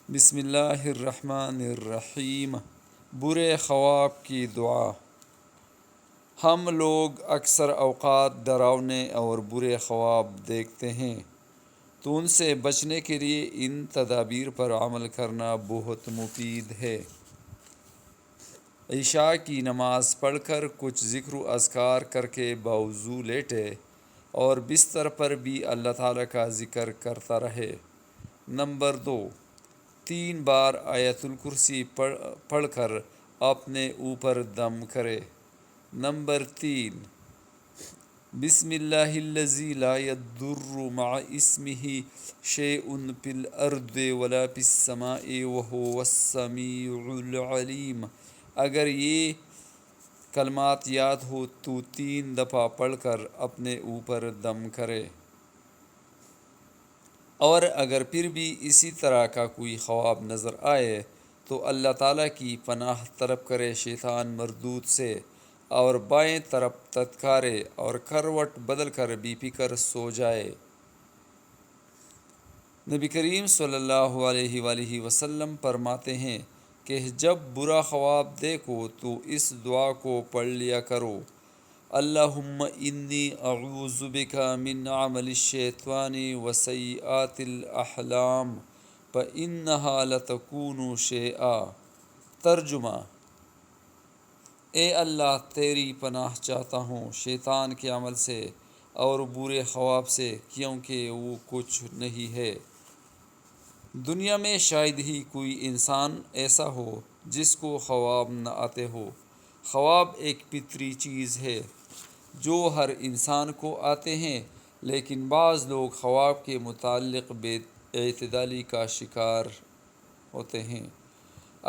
بسم اللہ الرحمن الرحیم۔ برے خواب کی دعا۔ ہم لوگ اکثر اوقات ڈراؤنے اور برے خواب دیکھتے ہیں، تو ان سے بچنے کے لیے ان تدابیر پر عمل کرنا بہت مفید ہے۔ عشاء کی نماز پڑھ کر کچھ ذکر و اذکار کر کے باوضو لیٹے اور بستر پر بھی اللہ تعالیٰ کا ذکر کرتا رہے۔ نمبر 2، 3 بار آیت الکرسی پڑھ کر اپنے اوپر دم کرے۔ نمبر 3، بسم اللہ الذی لا یضر مع اسمہ شیء فی الارض ولا فی السماء وہو السمیع العلیم۔ اگر یہ کلمات یاد ہو تو 3 دفعہ پڑھ کر اپنے اوپر دم کرے۔ اور اگر پھر بھی اسی طرح کا کوئی خواب نظر آئے تو اللہ تعالیٰ کی پناہ طلب کرے شیطان مردود سے، اور بائیں طرف تتکارے اور کروٹ بدل کر بے فکر سو جائے۔ نبی کریم صلی اللہ علیہ وآلہ وسلم فرماتے ہیں کہ جب برا خواب دیکھو تو اس دعا کو پڑھ لیا کرو: اللہم انی اعوذ بک من عمل الشیطان وسیئات الاحلام فإنہا لتکون شیئا۔ ترجمہ: اے اللہ، تیری پناہ چاہتا ہوں شیطان کے عمل سے اور برے خواب سے، کیونکہ وہ کچھ نہیں ہے۔ دنیا میں شاید ہی کوئی انسان ایسا ہو جس کو خواب نہ آتے ہو۔ خواب ایک فطری چیز ہے جو ہر انسان کو آتے ہیں، لیکن بعض لوگ خواب کے متعلق بے اعتدالی کا شکار ہوتے ہیں۔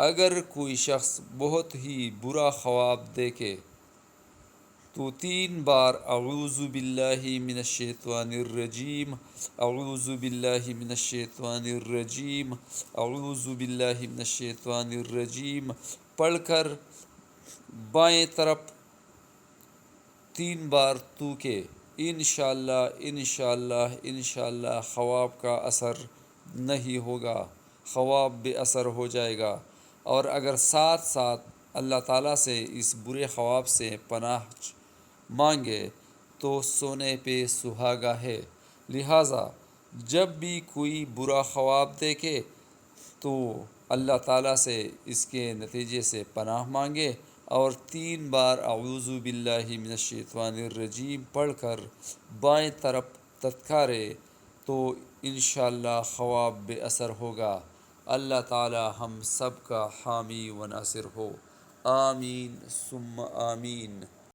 اگر کوئی شخص بہت ہی برا خواب دیکھے تو 3 بار اعوذ باللہ من الشیطان الرجیم، اعوذ باللہ من الشیطان الرجیم، اعوذ باللہ من الشیطان الرجیم پڑھ کر بائیں طرف 3 بار تھوکے۔ انشاءاللہ انشاءاللہ انشاءاللہ خواب کا اثر نہیں ہوگا، خواب بے اثر ہو جائے گا۔ اور اگر ساتھ ساتھ اللہ تعالیٰ سے اس برے خواب سے پناہ مانگے تو سونے پہ سہاگا ہے۔ لہٰذا جب بھی کوئی برا خواب دیکھے تو اللہ تعالیٰ سے اس کے نتیجے سے پناہ مانگے اور 3 بار اعوذ باللہ من الشیطان الرجیم پڑھ کر بائیں طرف تتکارے تو انشاءاللہ خواب بے اثر ہوگا۔ اللہ تعالیٰ ہم سب کا حامی و ناصر ہو۔ آمین ثم آمین۔